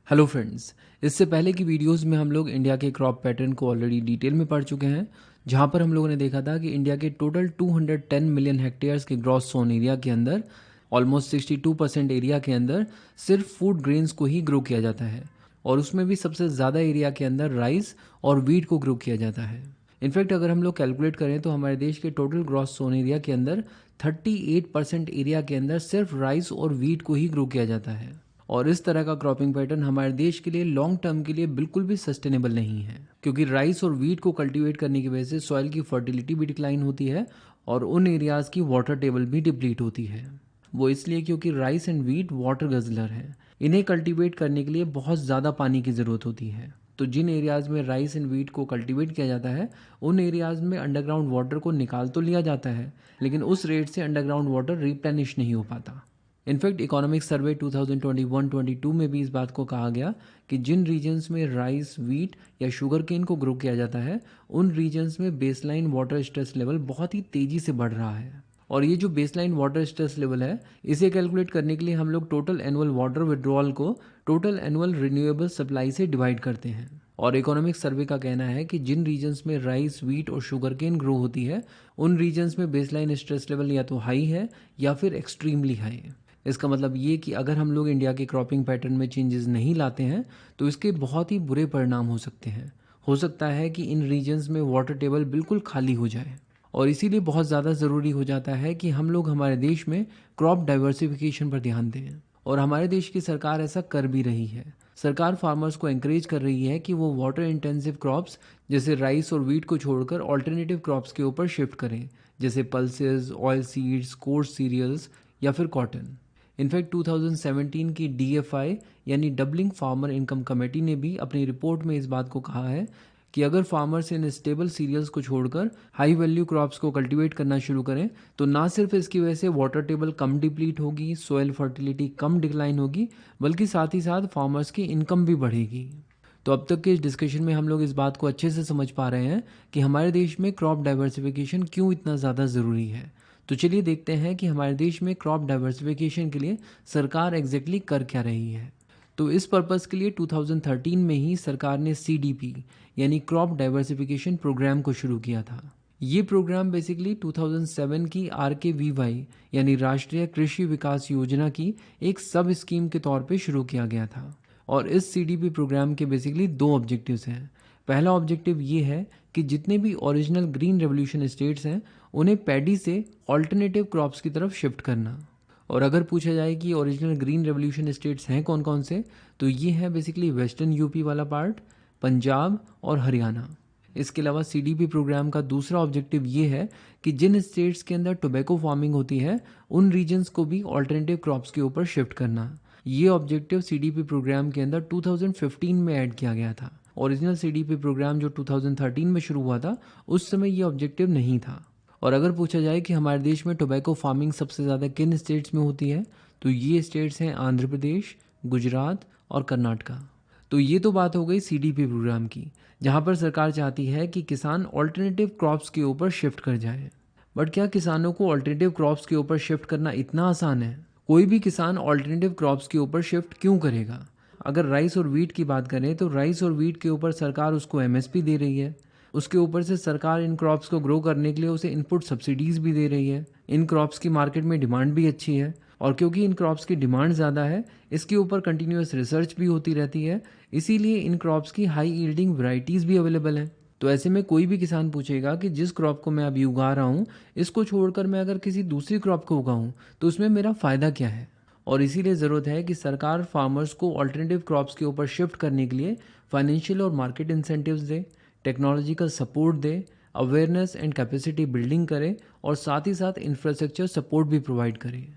Hello friends. इससे पहले की वीडियोस में हम लोग इंडिया के क्रॉप पैटर्न को ऑलरेडी डिटेल में पढ़ चुके हैं, जहां पर हम लोगों ने देखा था कि इंडिया के टोटल 210 मिलियन हेक्टेयर्स के ग्रॉस सोन एरिया के अंदर ऑलमोस्ट 62% एरिया के अंदर सिर्फ फूड ग्रेन्स को ही ग्रो किया जाता है, और उसमें भी सबसे ज़्यादा एरिया के अंदर राइस और वीट को ग्रो किया जाता है। इनफैक्ट अगर हम लोग कैलकुलेट करें तो हमारे देश के टोटल ग्रॉस सोन एरिया के अंदर 38% एरिया के अंदर सिर्फ राइस और वीट को ही ग्रो किया जाता है। और इस तरह का क्रॉपिंग पैटर्न हमारे देश के लिए लॉन्ग टर्म के लिए बिल्कुल भी सस्टेनेबल नहीं है, क्योंकि राइस और वीट को कल्टीवेट करने की वजह से सॉइल की फर्टिलिटी भी डिक्लाइन होती है और उन एरियाज़ की वाटर टेबल भी डिप्लीट होती है। वो इसलिए क्योंकि राइस एंड वीट वाटर गजलर है। इन्हें कल्टीवेट करने के लिए बहुत ज़्यादा पानी की ज़रूरत होती है। तो जिन एरियाज़ में राइस एंड वीट को कल्टीवेट किया जाता है उन एरियाज़ में अंडरग्राउंड वाटर को निकाल तो लिया जाता है, लेकिन उस रेट से अंडरग्राउंड वाटर रिप्लेनिश नहीं हो पाता। इनफैक्ट इकोनॉमिक सर्वे 2021-22 में भी इस बात को कहा गया कि जिन रीजन्स में राइस, वीट या शुगर केन को ग्रो किया जाता है उन रीजन्स में बेसलाइन वाटर स्ट्रेस लेवल बहुत ही तेज़ी से बढ़ रहा है। और ये जो बेसलाइन वाटर स्ट्रेस लेवल है, इसे कैलकुलेट करने के लिए हम लोग टोटल एनुअल वाटर विड्रॉल को टोटल एनुअल रिन्यूएबल सप्लाई से डिवाइड करते हैं। और इकोनॉमिक सर्वे का कहना है कि जिन रीजन्स में राइस, वीट और शुगर केन ग्रो होती है उन रीजन्स में बेसलाइन स्ट्रेस लेवल या तो हाई है या फिर एक्सट्रीमली हाई है। इसका मतलब ये कि अगर हम लोग इंडिया के क्रॉपिंग पैटर्न में चेंजेस नहीं लाते हैं तो इसके बहुत ही बुरे परिणाम हो सकते हैं। हो सकता है कि इन रीजन्स में वाटर टेबल बिल्कुल खाली हो जाए, और इसीलिए बहुत ज़्यादा ज़रूरी हो जाता है कि हम लोग हमारे देश में क्रॉप डाइवर्सिफिकेशन पर ध्यान दें। और हमारे देश की सरकार ऐसा कर भी रही है। सरकार फार्मर्स को एंकरेज कर रही है कि वो वाटर इंटेंसिव क्रॉप्स जैसे राइस और वीट को छोड़कर ऑल्टरनेटिव क्रॉप्स के ऊपर शिफ्ट करें, जैसे pulses, oil seeds, coarse cereals या फिर कॉटन। इनफैक्ट 2017 की DFI यानी डबलिंग फार्मर इनकम कमेटी ने भी अपनी रिपोर्ट में इस बात को कहा है कि अगर फार्मर्स इन स्टेबल सीरियल्स को छोड़कर हाई वैल्यू क्रॉप्स को कल्टीवेट करना शुरू करें तो ना सिर्फ इसकी वजह से वाटर टेबल कम डिप्लीट होगी, सॉइल फर्टिलिटी कम डिक्लाइन होगी, बल्कि साथ ही साथ फार्मर्स की इनकम भी बढ़ेगी। तो अब तक के इस डिस्कशन में हम लोग इस बात को अच्छे से समझ पा रहे हैं कि हमारे देश में क्रॉप डाइवर्सिफिकेशन क्यों इतना ज़्यादा ज़रूरी है। तो चलिए देखते हैं कि हमारे देश में क्रॉप डाइवर्सिफिकेशन के लिए सरकार एग्जैक्टली कर क्या रही है। तो इस पर्पज़ के लिए 2013 में ही सरकार ने CDP यानी क्रॉप डाइवर्सिफिकेशन प्रोग्राम को शुरू किया था। ये प्रोग्राम बेसिकली 2007 की RKVY यानी राष्ट्रीय कृषि विकास योजना की एक सब स्कीम के तौर पे शुरू किया गया था। और इस CDP प्रोग्राम के बेसिकली दो ऑब्जेक्टिव्स हैं। पहला ऑब्जेक्टिव ये है कि जितने भी ओरिजिनल ग्रीन रेवोल्यूशन स्टेट्स हैं उन्हें पैडी से ऑल्टरनेटिव क्रॉप्स की तरफ शिफ्ट करना। और अगर पूछा जाए कि ओरिजिनल ग्रीन रेवोल्यूशन स्टेट्स हैं कौन कौन से, तो ये है बेसिकली वेस्टर्न यूपी वाला पार्ट, पंजाब और हरियाणा। इसके अलावा CDP प्रोग्राम का दूसरा ऑब्जेक्टिव ये है कि जिन स्टेट्स के अंदर टोबैको फार्मिंग होती है उन रीजन्स को भी ऑल्टरनेटिव क्रॉप्स के ऊपर शिफ्ट करना। ये ऑब्जेक्टिव CDP प्रोग्राम के अंदर 2015 में ऐड किया गया था। ओरिजिनल CDP प्रोग्राम जो 2013 में शुरू हुआ था उस समय ये ऑब्जेक्टिव नहीं था। और अगर पूछा जाए कि हमारे देश में टोबैको फार्मिंग सबसे ज़्यादा किन स्टेट्स में होती है, तो ये स्टेट्स हैं आंध्र प्रदेश, गुजरात और कर्नाटका। तो ये तो बात हो गई CDP प्रोग्राम की, जहाँ पर सरकार चाहती है कि किसान ऑल्टरनेटिव क्रॉप्स के ऊपर शिफ्ट कर जाए। बट क्या किसानों को ऑल्टरनेटिव क्रॉप्स के ऊपर शिफ्ट करना इतना आसान है? कोई भी किसान ऑल्टरनेटिव क्रॉप्स के ऊपर शिफ्ट क्यों करेगा? अगर राइस और वीट की बात करें तो राइस और वीट के ऊपर सरकार उसको MSP दे रही है। उसके ऊपर से सरकार इन क्रॉप्स को ग्रो करने के लिए उसे इनपुट सब्सिडीज़ भी दे रही है। इन क्रॉप्स की मार्केट में डिमांड भी अच्छी है, और क्योंकि इन क्रॉप्स की डिमांड ज़्यादा है इसके ऊपर कंटिन्यूस रिसर्च भी होती रहती है, इसीलिए इन क्रॉप्स की हाई यील्डिंग वैरायटीज़ भी अवेलेबल हैं। तो ऐसे में कोई भी किसान पूछेगा कि जिस क्रॉप को मैं अभी उगा रहा हूँ इसको छोड़कर मैं अगर किसी दूसरी क्रॉप को उगाऊँ तो उसमें मेरा फ़ायदा क्या है? और इसीलिए ज़रूरत है कि सरकार फार्मर्स को ऑल्टरनेटिव क्रॉप्स के ऊपर शिफ्ट करने के लिए फाइनेंशियल और market incentives they, technological support they, awareness and capacity building करे और साथ ही साथ इंफ्रास्ट्रक्चर सपोर्ट भी प्रोवाइड करे।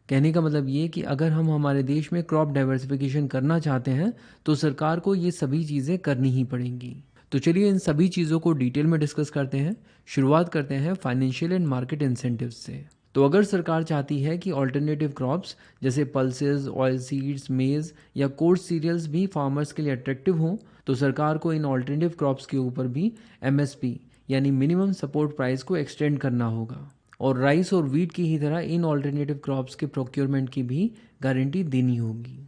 कहने का मतलब ये कि अगर हम हमारे देश में क्रॉप डाइवर्सिफिकेशन करना चाहते हैं तो सरकार को ये सभी चीज़ें करनी ही पड़ेंगी। तो चलिए इन सभी चीज़ों को डिटेल में डिस्कस करते हैं। शुरुआत करते हैं फाइनेंशियल एंड मार्केट इंसेंटिव्स से। तो अगर सरकार चाहती है कि ऑल्टरनेटिव क्रॉप्स जैसे पल्सेस, ऑयल सीड्स, मेज़ या कोर्स सीरियल्स भी फार्मर्स के लिए अट्रैक्टिव हों, तो सरकार को इन ऑल्टरनेटिव क्रॉप्स के ऊपर भी MSP यानी मिनिमम सपोर्ट प्राइस को एक्सटेंड करना होगा। और राइस और वीट की ही तरह इन ऑल्टरनेटिव क्रॉप्स के प्रोक्योरमेंट की भी गारंटी देनी होगी।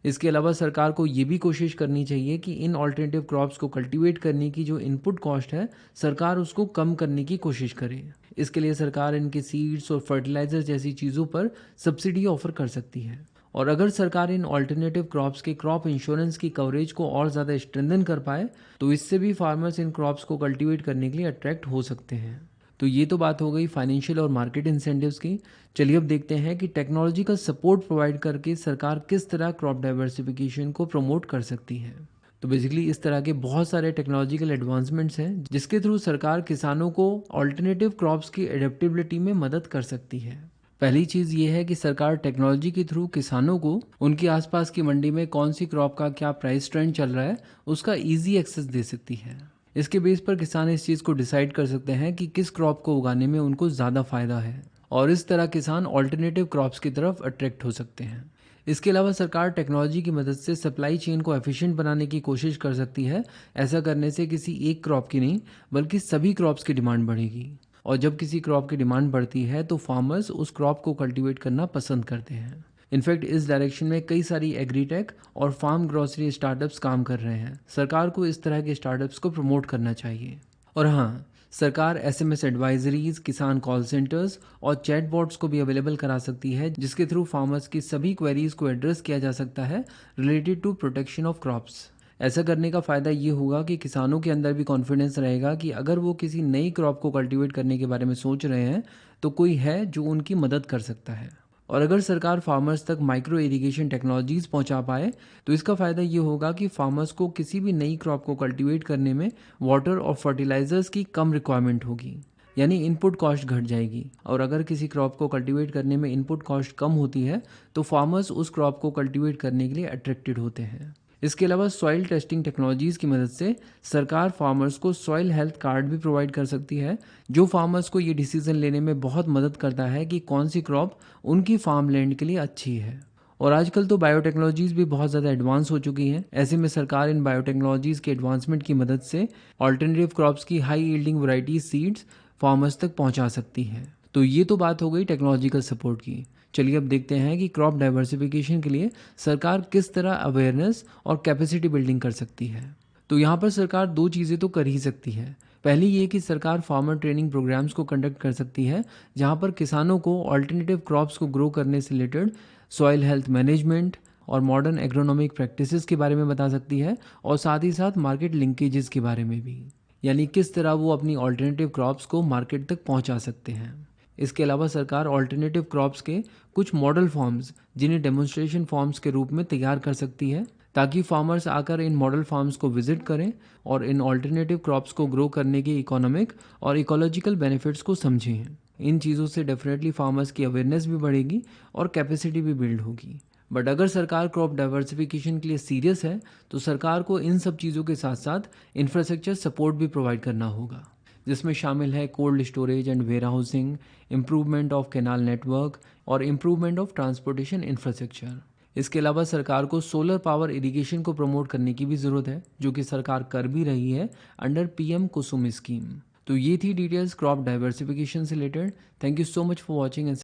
इसके अलावा सरकार को ये भी कोशिश करनी चाहिए कि इन ऑल्टरनेटिव क्रॉप्स को कल्टीवेट करने की जो इनपुट कॉस्ट है, सरकार उसको कम करने की कोशिश करे। इसके लिए सरकार इनके सीड्स और फर्टिलाइजर जैसी चीज़ों पर सब्सिडी ऑफर कर सकती है। और अगर सरकार इन ऑल्टरनेटिव क्रॉप्स के क्रॉप इंश्योरेंस की कवरेज को और ज़्यादा स्ट्रेंथन कर पाए तो इससे भी फार्मर्स इन क्रॉप्स को कल्टीवेट करने के लिए अट्रैक्ट हो सकते हैं। तो ये तो बात हो गई फाइनेंशियल और मार्केट इंसेंटिव्स की। चलिए अब देखते हैं कि टेक्नोलॉजी का सपोर्ट प्रोवाइड करके सरकार किस तरह क्रॉप डाइवर्सिफिकेशन को प्रमोट कर सकती है। तो बेसिकली इस तरह के बहुत सारे टेक्नोलॉजिकल एडवांसमेंट्स हैं जिसके थ्रू सरकार किसानों को ऑल्टरनेटिव क्रॉप्स की एडेप्टेबिलिटी में मदद कर सकती है। पहली चीज़ ये है कि सरकार टेक्नोलॉजी के थ्रू किसानों को उनके आसपास की मंडी में कौन सी क्रॉप का क्या प्राइस ट्रेंड चल रहा है उसका ईजी एक्सेस दे सकती है। इसके बेस पर किसान इस चीज़ को डिसाइड कर सकते हैं कि किस क्रॉप को उगाने में उनको ज़्यादा फायदा है और इस तरह किसान ऑल्टरनेटिव क्रॉप्स की तरफ अट्रैक्ट हो सकते हैं। इसके अलावा सरकार टेक्नोलॉजी की मदद से सप्लाई चेन को एफिशिएंट बनाने की कोशिश कर सकती है। ऐसा करने से किसी एक क्रॉप की नहीं बल्कि सभी क्रॉप्स की डिमांड बढ़ेगी और जब किसी क्रॉप की डिमांड बढ़ती है तो फार्मर्स उस क्रॉप को कल्टीवेट करना पसंद करते हैं। इनफैक्ट इस डायरेक्शन में कई सारी एग्रीटेक और फार्म ग्रोसरी स्टार्टअप्स काम कर रहे हैं। सरकार को इस तरह के स्टार्टअप्स को प्रमोट करना चाहिए। और हाँ, सरकार एसएमएस एडवाइजरीज, किसान कॉल सेंटर्स और चैटबॉट्स को भी अवेलेबल करा सकती है जिसके थ्रू फार्मर्स की सभी क्वेरीज को एड्रेस किया जा सकता है related to protection of crops. ऐसा करने का फ़ायदा ये होगा कि किसानों के अंदर भी कॉन्फिडेंस रहेगा कि अगर वो किसी नई क्रॉप को कल्टीवेट करने के बारे में सोच रहे हैं तो कोई है जो उनकी मदद कर सकता है। और अगर सरकार फार्मर्स तक माइक्रो इरिगेशन टेक्नोलॉजीज़ पहुंचा पाए तो इसका फ़ायदा ये होगा कि फार्मर्स को किसी भी नई क्रॉप को कल्टीवेट करने में वाटर और फर्टिलाइजर्स की कम रिक्वायरमेंट होगी, यानी इनपुट कॉस्ट घट जाएगी। और अगर किसी क्रॉप को कल्टीवेट करने में इनपुट कॉस्ट कम होती है तो फार्मर्स उस क्रॉप को कल्टीवेट करने के लिए अट्रैक्टेड होते हैं। इसके अलावा सॉइल टेस्टिंग टेक्नोलॉजीज़ की मदद से सरकार फार्मर्स को सॉइल हेल्थ कार्ड भी प्रोवाइड कर सकती है जो फार्मर्स को ये डिसीजन लेने में बहुत मदद करता है कि कौन सी क्रॉप उनकी फार्म लैंड के लिए अच्छी है। और आजकल तो बायोटेक्नोलॉजीज़ भी बहुत ज़्यादा एडवांस हो चुकी हैं। ऐसे में सरकार इन बायोटेक्नोलॉजीज़ के एडवांसमेंट की मदद से ऑल्टरनेटिव क्रॉप्स की high yielding variety seeds farmers तक पहुंचा सकती है। तो ये तो बात हो गई टेक्नोलॉजिकल सपोर्ट की। चलिए अब देखते हैं कि क्रॉप डाइवर्सिफिकेशन के लिए सरकार किस तरह अवेयरनेस और कैपेसिटी बिल्डिंग कर सकती है। तो यहाँ पर सरकार दो चीज़ें तो कर ही सकती है। पहली ये कि सरकार फार्मर ट्रेनिंग प्रोग्राम्स को कंडक्ट कर सकती है जहाँ पर किसानों को ऑल्टरनेटिव क्रॉप्स को ग्रो करने से रिलेटेड सॉइल हेल्थ मैनेजमेंट और मॉडर्न एग्रोनॉमिक प्रैक्टिसेस के बारे में बता सकती है और साथ ही साथ मार्केट लिंकेजेस के बारे में भी, यानी किस तरह वो अपनी ऑल्टरनेटिव क्रॉप्स को मार्केट तक पहुँचा सकते हैं। इसके अलावा सरकार ऑल्टरनेटिव क्रॉप्स के कुछ मॉडल फॉर्म्स जिन्हें डेमोन्स्ट्रेशन फॉर्म्स के रूप में तैयार कर सकती है ताकि फार्मर्स आकर इन मॉडल फार्म्स को विजिट करें और इन ऑल्टरनेटिव क्रॉप्स को ग्रो करने के इकोनॉमिक और इकोलॉजिकल बेनिफिट्स को समझें। इन चीज़ों से डेफिनेटली फार्मर्स की अवेयरनेस भी बढ़ेगी और कैपेसिटी भी बिल्ड होगी। बट अगर सरकार क्रॉप डाइवर्सिफिकेशन के लिए सीरियस है तो सरकार को इन सब चीज़ों के साथ साथ इंफ्रास्ट्रक्चर सपोर्ट भी प्रोवाइड करना होगा जिसमें शामिल है cold storage and warehousing, improvement of canal network और इम्प्रूवमेंट ऑफ ट्रांसपोर्टेशन इंफ्रास्ट्रक्चर। इसके अलावा सरकार को सोलर पावर इरिगेशन को प्रमोट करने की भी ज़रूरत है जो कि सरकार कर भी रही है अंडर पीएम कुसुम स्कीम। तो ये थी डिटेल्स क्रॉप डाइवर्सिफिकेशन से related. Thank you so much for watching.